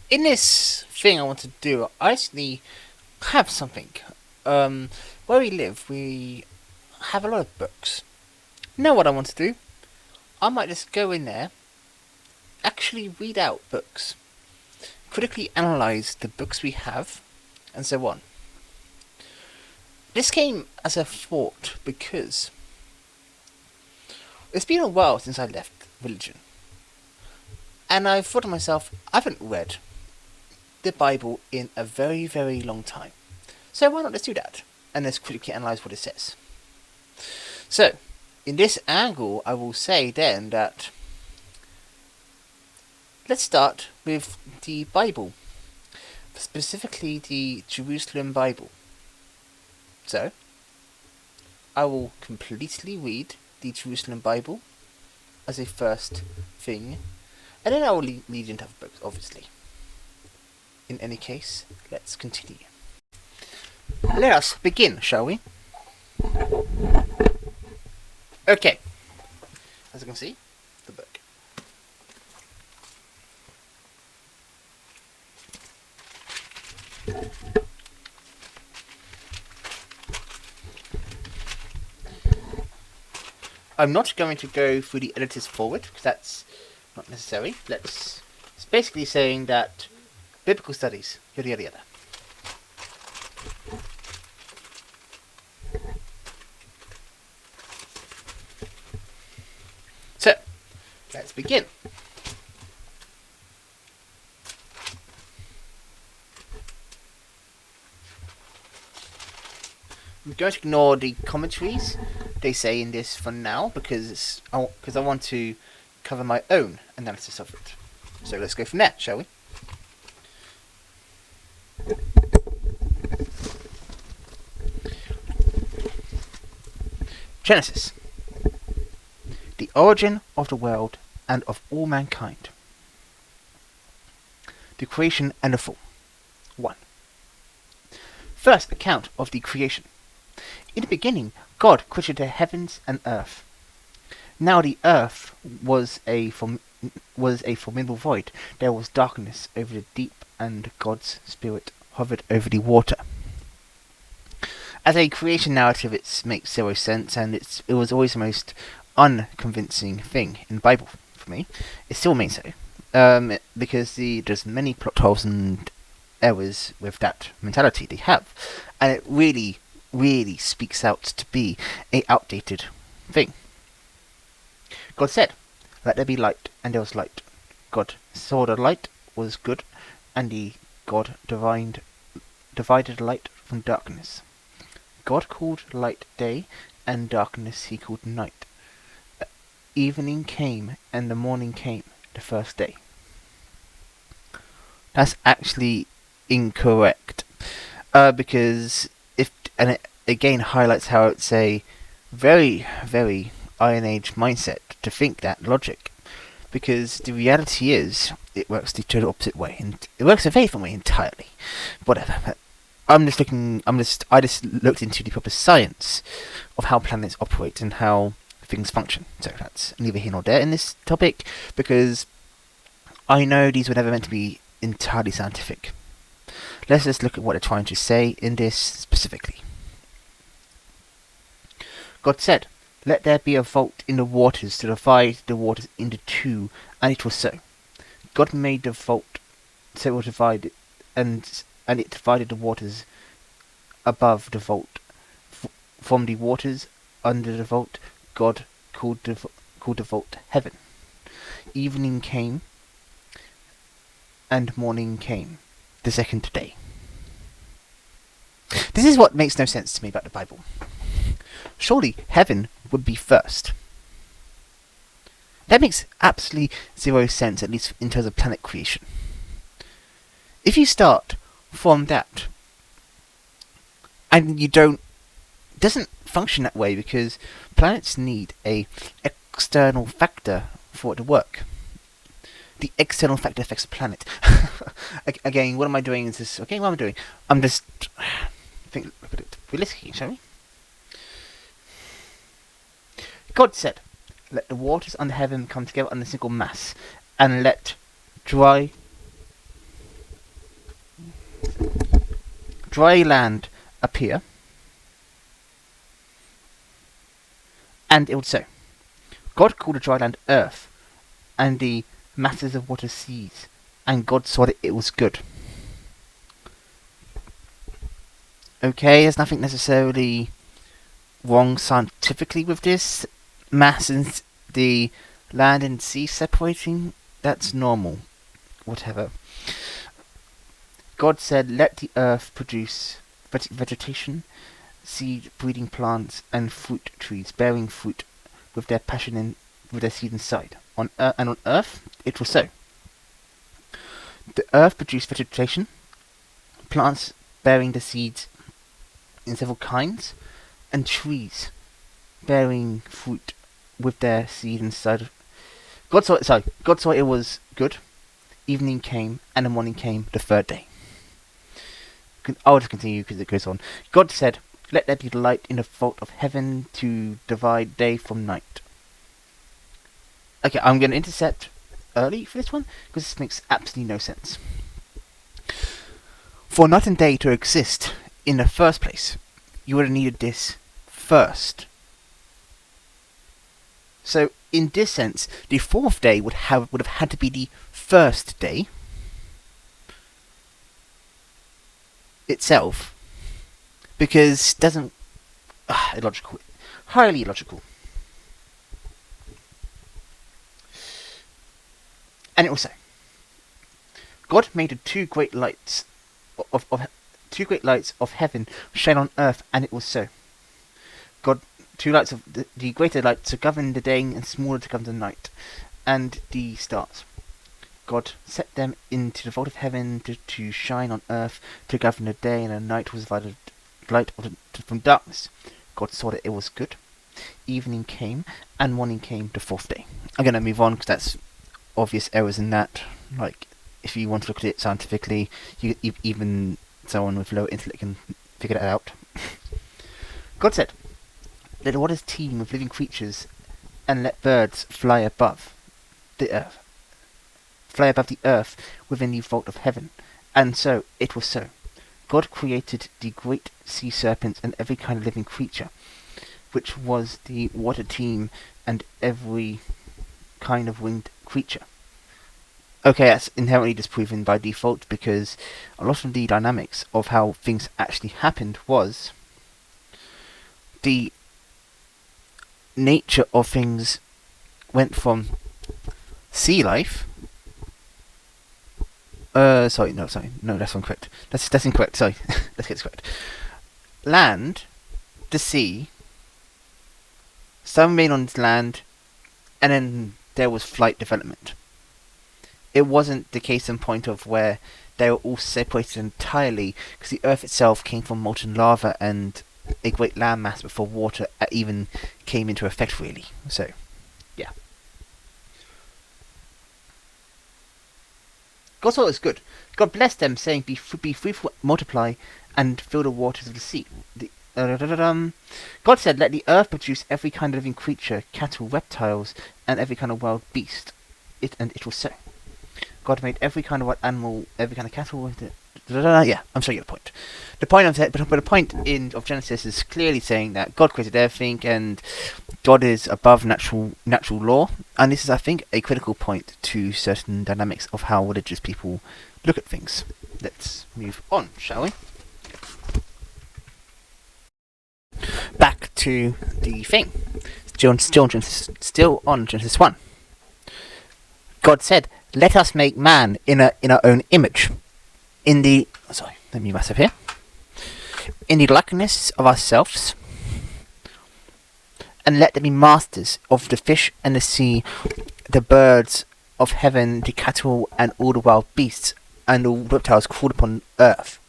In this thing I want to do, I actually have something. Where we live, we have a lot of books. Know what I want to do? I might just go in there, actually read out books, critically analyze the books we have, and so on. This came as a thought because it's been a while since I left religion, and I thought to myself, I haven't read the Bible in a very, very long time. So why not just do that? And let's critically analyse what it says. So, in this angle, I will say then that let's start with the Bible, specifically the Jerusalem Bible. So, I will completely read the Jerusalem Bible as a first thing, and then I will lead into other books, obviously. In any case, let's continue. Let us begin, shall we? Okay. As you can see, the book. I'm not going to go through the editors forward, because that's not necessary. It's basically saying that biblical studies, yada yada yada. So, let's begin. I'm going to ignore the commentaries they say in this for now because I want to cover my own analysis of it. So let's go from there, shall we? Genesis. The origin of the world and of all mankind. The creation and the fall. 1. First account of the creation. In the beginning, God created the heavens and earth. Now the earth was a formidable void. There was darkness over the deep, and God's spirit hovered over the water. As a creation narrative, it makes zero sense, and it was always the most unconvincing thing in the Bible for me. It still remains so, because there's many plot holes and errors with that mentality they have, and it really speaks out to be a outdated thing. God said, "Let there be light," and there was light. God saw the light was good, and God divided light from darkness. God called light day, and darkness he called night. Evening came, and the morning came, the first day. That's actually incorrect, because it again highlights how it's a very, very Iron Age mindset to think that logic, because the reality is it works the total opposite way, and it works a very different way entirely. Whatever. I just looked into the proper science of how planets operate and how things function. So that's neither here nor there in this topic, because I know these were never meant to be entirely scientific. Let's just look at what they're trying to say in this specifically. God said, "Let there be a vault in the waters to divide the waters into two," and it was so. God made the vault so it was divided, and it divided the waters above the vault from the waters under the vault. God called the vault heaven. Evening came, and morning came, the second day. This is what makes no sense to me about the Bible. Surely heaven would be first. That makes absolutely zero sense, at least in terms of planet creation. If you start from that, and it doesn't function that way, because planets need a external factor for it to work. The external factor affects the planet. Again, what am I doing? What am I doing? I'm just look at it realistically, shall we? God said, "Let the waters under heaven come together under a single mass, and let dry dry land appear, and it was so. God called the dry land earth, and the masses of water seas, and God saw that it was good. Okay, there's nothing necessarily wrong scientifically with this. Mass and the land and sea separating, that's normal. Whatever. God said, let the earth produce vegetation, seed-breeding plants, and fruit trees bearing fruit with their with their seed inside. And on earth, it was so. The earth produced vegetation, plants bearing the seeds in several kinds, and trees bearing fruit with their seed inside. God saw it was good. Evening came, and the morning came the third day. I'll just continue because it goes on. God said, let there be light in the vault of heaven to divide day from night. Okay, I'm going to intercept early for this one because this makes absolutely no sense. For night and day to exist in the first place, you would have needed this first. So, in this sense, the fourth day would have had to be the first day itself, because it doesn't illogical, highly illogical. And it was so. God made the two great lights of heaven shine on earth, and it was so. God, two lights of the greater light to govern the day and smaller to govern the night, and the stars. God set them into the vault of heaven to shine on earth, to govern the day, and the night was divided light from darkness. God saw that it was good. Evening came, and morning came the fourth day. I'm going to move on because that's obvious errors in that. Like, if you want to look at it scientifically, even someone with low intellect can figure that out. God said, let the waters teem with living creatures, and let birds fly above the earth. Fly above the earth within the vault of heaven. And so it was so. God created the great sea serpents and every kind of living creature, which was the water teem and every kind of winged creature. Okay, that's inherently disproven by default because a lot of the dynamics of how things actually happened was the nature of things went from sea life. No, that's incorrect. That's incorrect. Sorry, let's get this correct. Land, the sea, some remain on land, and then there was flight development. It wasn't the case in point of where they were all separated entirely, because the Earth itself came from molten lava and a great landmass before water even came into effect, really. So, yeah. God saw it was good. God blessed them, saying, be fruitful, multiply, and fill the waters of the sea. God said, let the earth produce every kind of living creature, cattle, reptiles, and every kind of wild beast. And it was so. God made every kind of wild animal, every kind of cattle. Yeah, I'm showing you the point. The point of Genesis is clearly saying that God created everything, and God is above natural law. And this is, I think, a critical point to certain dynamics of how religious people look at things. Let's move on, shall we? Back to the thing. Still on Genesis 1. God said, let us make man in our own image. Let me mess up here. In the likeness of ourselves, and let them be masters of the fish and the sea, the birds of heaven, the cattle, and all the wild beasts, and all reptiles crawled upon earth.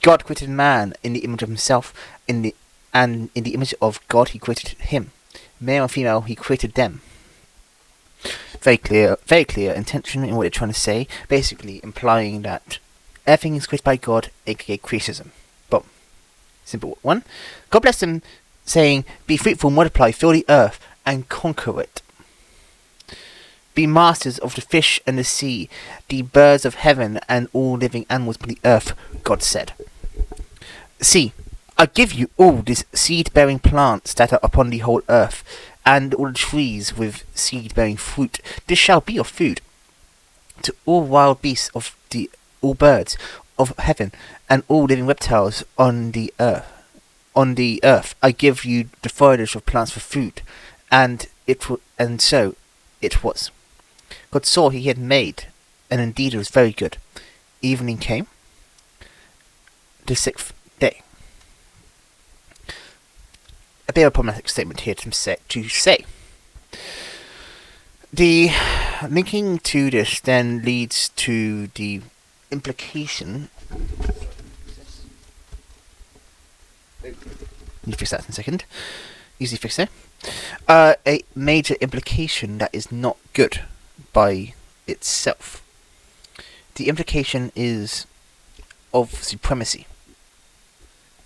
God created man in the image of himself, and in the image of God he created him. Male and female he created them. Very clear intention in what they're trying to say, basically implying that everything is created by God, aka creationism. Boom. Simple one. God blessed them, saying, be fruitful, multiply, fill the earth, and conquer it. be masters of the fish and the sea, the birds of heaven, and all living animals upon the earth, God said. See, I give you all these seed-bearing plants that are upon the whole earth, and all the trees with seed-bearing fruit. This shall be your food. To all wild beasts all birds of heaven, and all living reptiles on the earth, I give you the foliage of plants for food. And so it was. God saw he had made, and indeed it was very good. Evening came, the 6th day. A bit of a problematic statement here to say. The linking to this then leads to the implication. Let me fix that in a second. Easy fix there. A major implication that is not good by itself. The implication is of supremacy.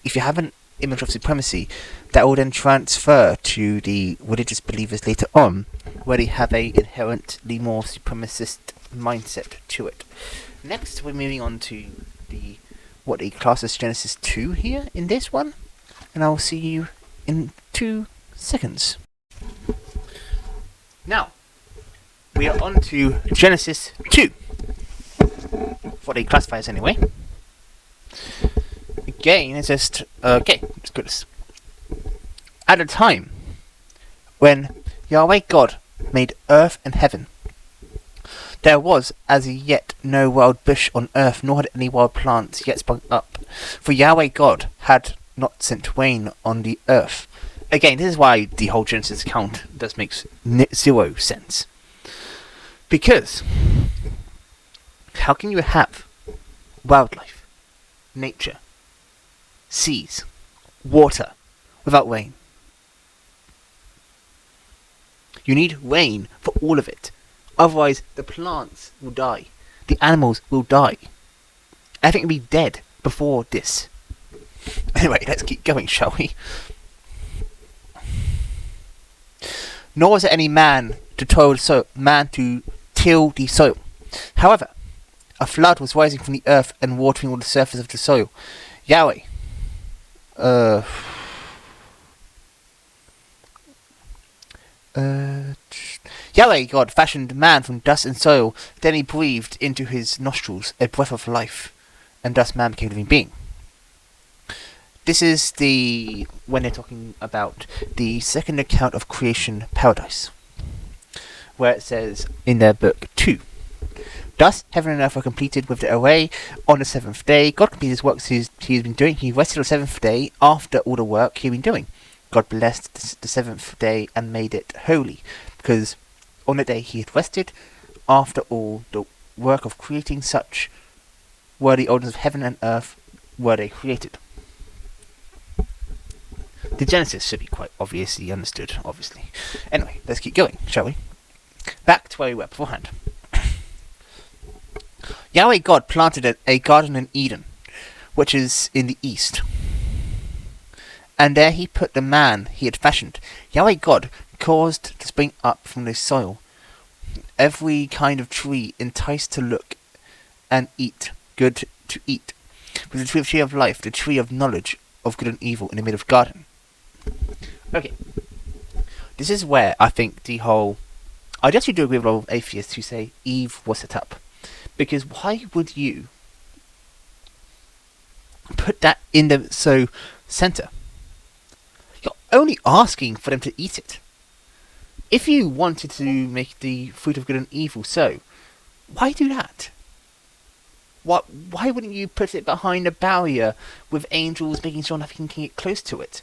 If you have an image of supremacy, that will then transfer to the religious believers later on, where they have a inherently more supremacist mindset to it. Next, we're moving on to what they class as Genesis 2 here in this one, and I'll see you in 2 seconds. Now, we are on to Genesis 2. What they classify as anyway. Again, it's just, okay, let's go this. At a time when Yahweh God made earth and heaven, there was as yet no wild bush on earth, nor had any wild plants yet sprung up, for Yahweh God had not sent rain on the earth. Again, this is why the whole Genesis account does make zero sense. Because how can you have wildlife, nature, seas, water without rain? You need rain for all of it. Otherwise, the plants will die. The animals will die. Everything will be dead before this. Anyway, let's keep going, shall we? Nor was there any man to till the soil. However, a flood was rising from the earth and watering all the surface of the soil. Yahweh God fashioned man from dust and soil. Then he breathed into his nostrils a breath of life, and thus man became a living being. This is when they're talking about the second account of creation paradise, where it says in their book 2, thus heaven and earth were completed with the array on the 7th day. God completed his works he has been doing. He rested on the 7th day after all the work he had been doing. God blessed the 7th day and made it holy, because on the day he had rested after all the work of creating, such were the orders of heaven and earth were they created. The Genesis should be quite obviously understood, obviously. Anyway, let's keep going, shall we? Back to where we were beforehand. Yahweh God planted a garden in Eden, which is in the east. And there he put the man he had fashioned. Yahweh God caused to spring up from the soil every kind of tree enticed to look and eat, good to eat. With the tree of life, the tree of knowledge of good and evil in the middle of the garden. Okay. This is where I think I actually do agree with a lot of atheists who say Eve was set up. Because why would you put that in the center? You're only asking for them to eat it. If you wanted to make the fruit of good and evil why do that? Why wouldn't you put it behind a barrier with angels making sure nothing can get close to it?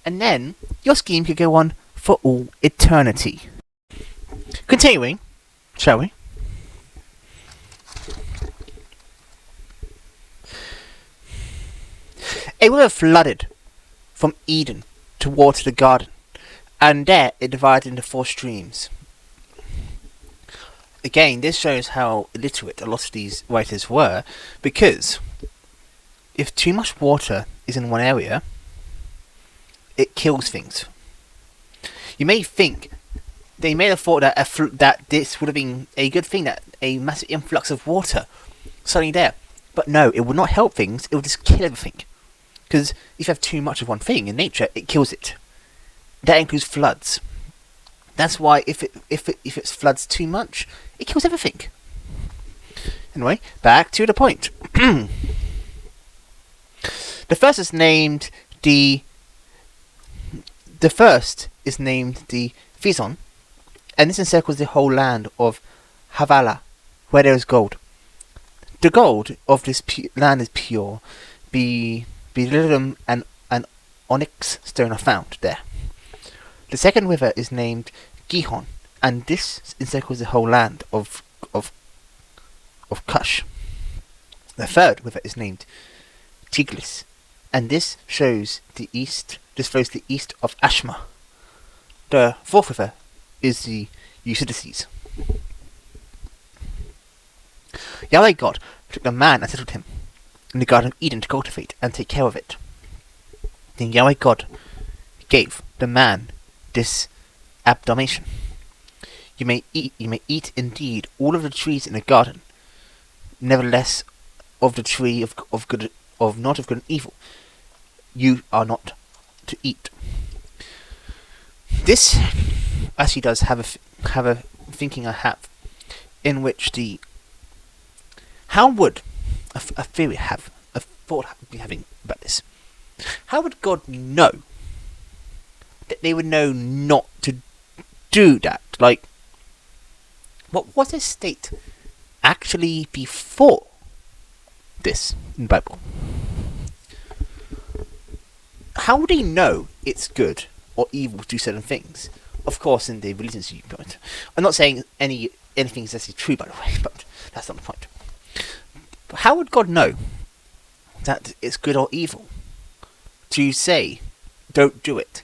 And then your scheme could go on for all eternity. Continuing, shall we? A river flooded from Eden to water the garden, and there it divided into 4 streams. Again, this shows how illiterate a lot of these writers were, because if too much water is in one area, it kills things. You may think They may have thought that that this would have been a good thing, that a massive influx of water suddenly there. But no, it would not help things. It would just kill everything. Because if you have too much of one thing in nature, it kills it. That includes floods. That's why if it floods too much, it kills everything. Anyway, back to the point. The first is named the Fison, and this encircles the whole land of Havala, where there is gold. The gold of this land is pure. Beryllium and onyx stone are found there. The second river is named Gihon, and this encircles the whole land of Kush. The third river is named Tigris, and this flows the east of Ashma. The fourth river is the Euphrates. Yahweh God took the man and settled him in the Garden of Eden to cultivate and take care of it. Then Yahweh God gave the man this admonition: You may eat indeed all of the trees in the garden, nevertheless of the tree of not of good and evil you are not to eat. This actually does have a thinking I have, in which how would a theory have a thought be having about this? How would God know that they would know not to do that? Like, what was his state actually before this in the Bible? How would he know it's good or evil to do certain things? Of course, in the religious viewpoint. I'm not saying anything is necessarily true, by the way, but that's not the point. But how would God know that it's good or evil to say, don't do it,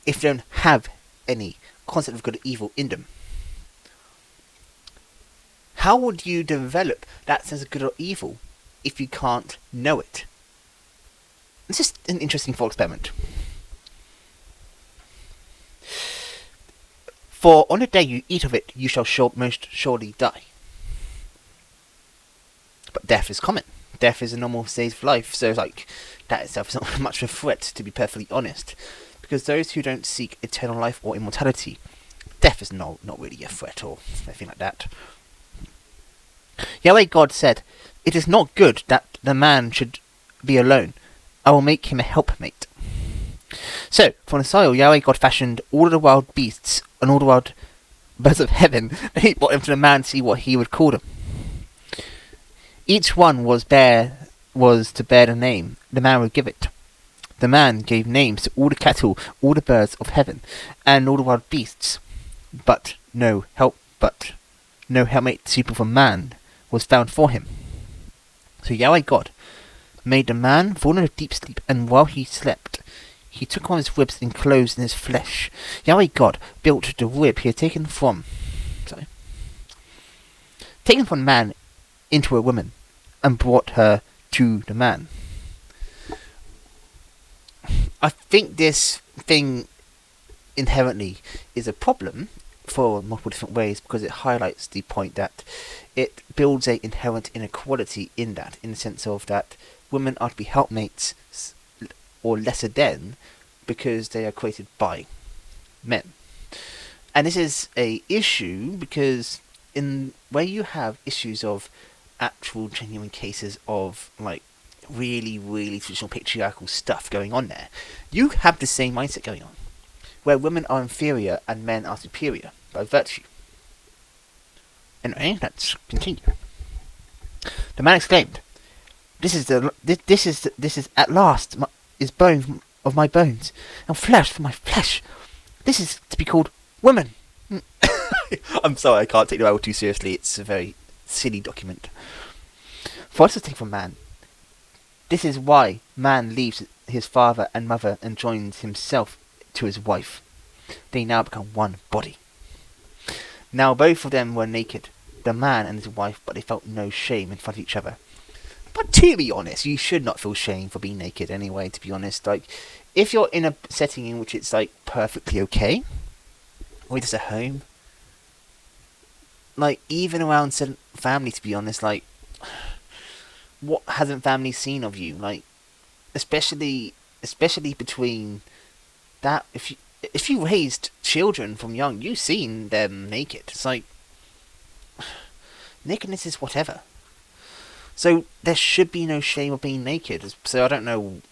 if they don't have any concept of good or evil in them? How would you develop that sense of good or evil if you can't know it? It's just an interesting thought experiment. For on the day you eat of it, you shall most surely die. But death is common. Death is a normal stage of life, so that itself is not much of a threat, to be perfectly honest. Because those who don't seek eternal life or immortality, death is not really a threat or anything like that. Yahweh God said, It is not good that the man should be alone. I will make him a helpmate. So, from the soil, Yahweh God fashioned all the wild beasts and all the wild birds of heaven, and he brought them to the man to see what he would call them. Each one was to bear the name the man would give it. The man gave names to all the cattle, all the birds of heaven, and all the wild beasts, but no helpmate suitable for man was found for him. So Yahweh God made the man fall into deep sleep, and while he slept, he took one of his ribs enclosed in his flesh. Yahweh God built the rib he had taken from man into a woman, and brought her to the man. I think this thing inherently is a problem for multiple different ways, because it highlights the point that it builds a inherent inequality in the sense of that women are to be helpmates or lesser than because they are created by men. And this is a issue because where you have issues of actual genuine cases of really, really traditional patriarchal stuff going on there, you have the same mindset going on, where women are inferior and men are superior by virtue. Anyway, let's continue. The man exclaimed, This is at last is bone of my bones and flesh for my flesh. This is to be called woman. I'm sorry, I can't take the Bible too seriously. It's a very silly document. For us to take from man, this is why man leaves his father and mother and joins himself to his wife. They now become one body. Now both of them were naked, the man and his wife, but they felt no shame in front of each other. But to be honest, you should not feel shame for being naked anyway, to be honest. If you're in a setting in which it's perfectly okay, or just a home. Like, even around family, to be honest, like, what hasn't family seen of you? Like, especially between that, if you raised children from young, you've seen them naked. It's like, nakedness is whatever. So there should be no shame of being naked. So I don't know.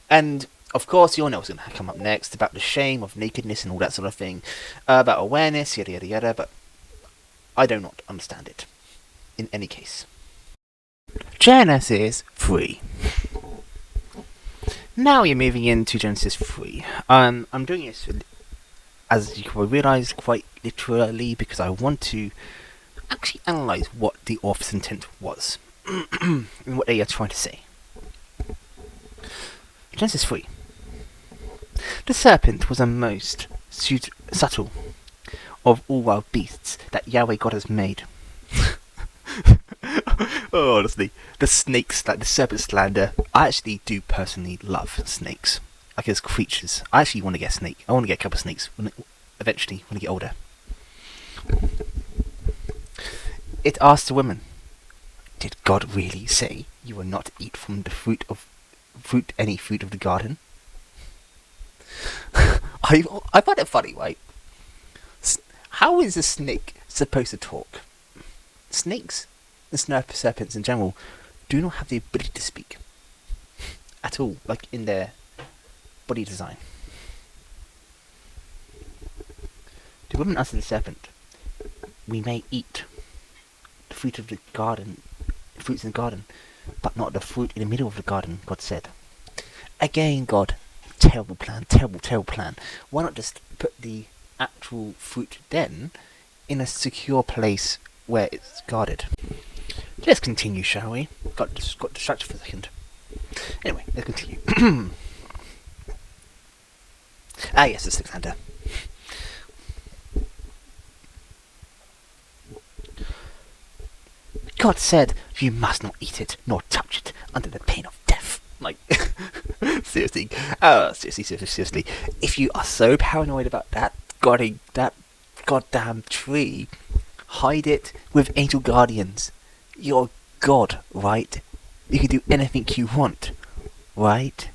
And of course, you all know what's going to come up next about the shame of nakedness and all that sort of thing, about awareness, yada yada yada. But I do not understand it. In any case, Genesis 3. Now you're moving into Genesis 3. I'm doing this, as you can realise, quite literally, because I want to actually analyse what the author's intent was and what they are trying to say. Genesis 3. The serpent was the most subtle of all wild beasts that Yahweh God has made. Oh, honestly, the snakes, like the serpent slander, I actually do personally love snakes. Like, as creatures. I actually want to get a snake. I want to get a couple of snakes eventually when I get older. It asked the woman, "Did God really say you will not eat from the any fruit of the garden?" I find it funny, right? How is a snake supposed to talk? Snakes, and serpents in general, do not have the ability to speak at all, like in their body design. The woman answered the serpent, "We may eat the fruit of the garden, fruits in the garden, but not the fruit in the middle of the garden," God said. Again, God, terrible plan. Why not just put the actual fruit then in a secure place where it's guarded? Let's continue, shall we? Got distracted for a second. Anyway, let's continue. Yes, the six-hander. God said, "You must not eat it, nor touch it, under the pain of death." Like, seriously. Seriously. If you are so paranoid about that goddamn tree, hide it with angel guardians. You're God, right? You can do anything you want, right?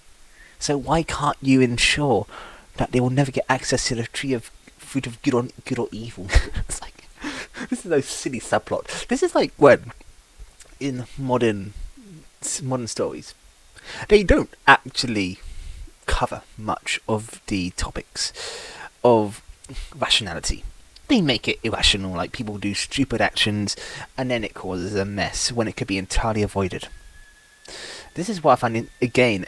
So why can't you ensure that they will never get access to the tree of fruit of good or evil? It's like, this is a silly subplot. This is like when, in modern stories, they don't actually cover much of the topics of rationality. They make it irrational, like people do stupid actions, and then it causes a mess when it could be entirely avoided. This is why I find it, again,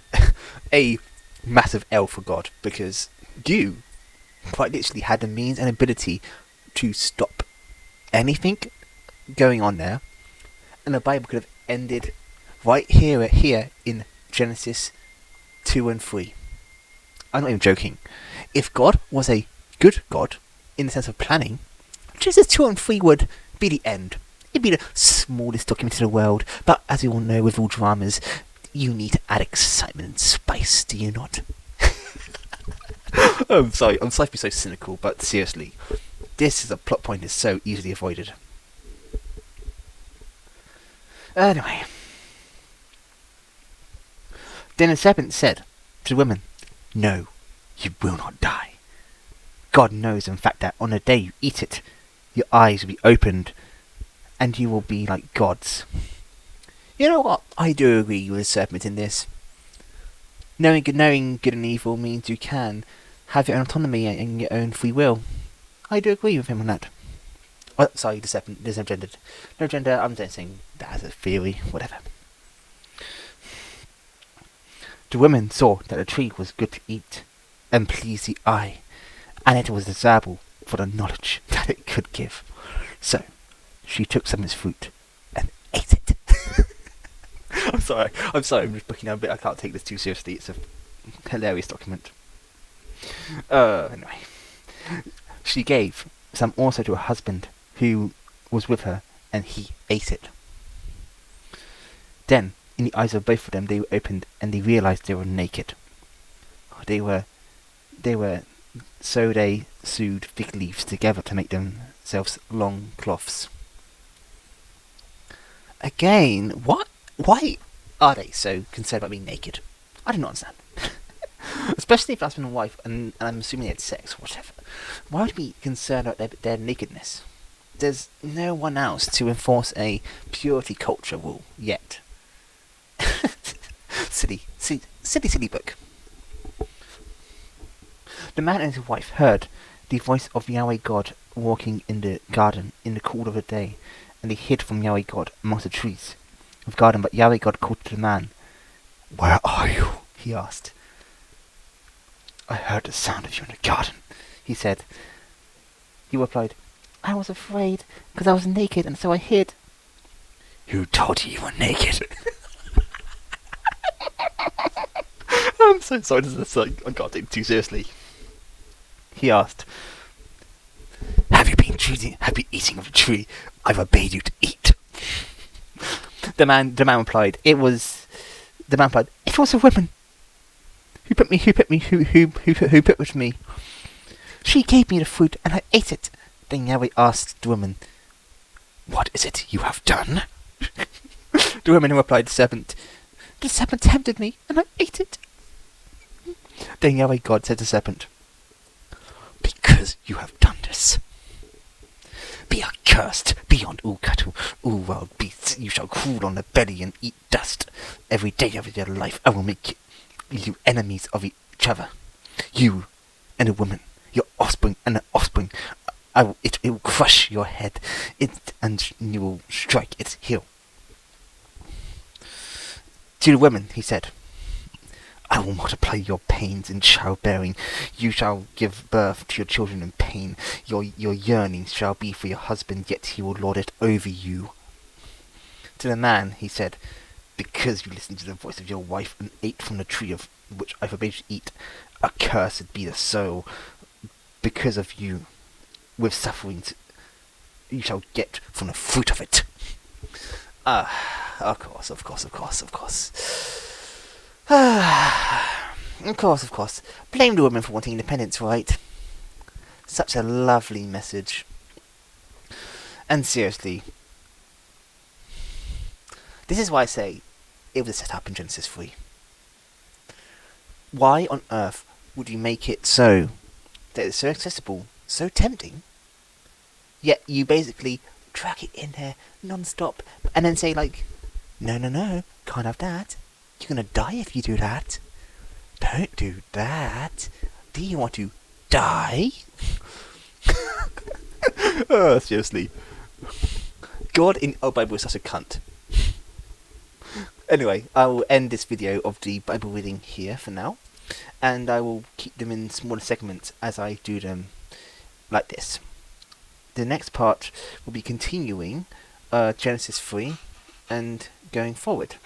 a massive L for God, because you quite literally had the means and ability to stop anything going on there, and the Bible could have ended right here in Genesis 2 and 3. I'm not even joking. If God was a good God, in the sense of planning, Genesis 2 and 3 would be the end. It'd be the smallest document in the world, but as you all know, with all dramas, you need to add excitement and spice, do you not? I'm sorry to be so cynical, but seriously, this is a plot point that's so easily avoided. Anyway. Then the serpent said to the woman, "No, you will not die. God knows, in fact, that on the day you eat it, your eyes will be opened, and you will be like gods." You know what? I do agree with the serpent in this. Knowing good and evil means you can have your own autonomy and your own free will. I do agree with him on that. Oh, sorry, the serpent. There's no gender. No gender. I'm just saying that as a theory. Whatever. The woman saw that the tree was good to eat and please the eye, and it was desirable for the knowledge that it could give. So she took some of its fruit and ate it. I'm sorry, I'm just booking down a bit. I can't take this too seriously. It's a hilarious document. Anyway. She gave some also to her husband, who was with her, and he ate it. Then, in the eyes of both of them, they were opened, and they realized they were naked. They were So they sewed fig leaves together to make themselves long cloths. Again, what? Why are they so concerned about being naked? I do not understand. Especially if husband and wife, and I'm assuming they had sex or whatever. Why would you be concerned about their nakedness? There's no one else to enforce a purity culture rule yet. silly book. The man and his wife heard the voice of Yahweh God walking in the garden in the cool of the day, and they hid from Yahweh God amongst the trees of the garden. But Yahweh God called to the man. "Where are you?" he asked. "I heard the sound of you in the garden," he said. He replied, "I was afraid because I was naked, and so I hid." "Who told you you were naked?" I'm so sorry, I can't take it too seriously. He asked, Have you been eating of the tree I forbade you to eat?" The man replied, "It was a woman who put with me. She gave me the fruit and I ate it." Then Yahweh asked the woman, "What is it you have done?" The woman replied, "The serpent tempted me and I ate it." Then Yahweh God said to the serpent, "Because you have done this, be accursed beyond all cattle, all wild beasts. You shall crawl on the belly and eat dust. Every day of your life I will make you enemies of each other. You and a woman, your offspring and an offspring. It will crush your head, and you will strike its heel." To the woman he said, "I will multiply your pains in childbearing. You shall give birth to your children in pain. Your yearning shall be for your husband, yet he will lord it over you." To the man he said, "Because you listened to the voice of your wife and ate from the tree of which I forbade you to eat, accursed be the soul. Because of you, with sufferings, you shall get from the fruit of it." Of course. Of course. Blame the woman for wanting independence, right? Such a lovely message. And seriously, this is why I say it was set up in Genesis 3. Why on earth would you make it so that it's so accessible, so tempting, yet you basically drag it in there non-stop and then say like, no, can't have that. You're gonna die if you do that. Don't do that. Do you want to die? Seriously. God in our Bible is such a cunt. Anyway, I will end this video of the Bible reading here for now, and I will keep them in smaller segments as I do them like this. The next part will be continuing Genesis 3 and going forward.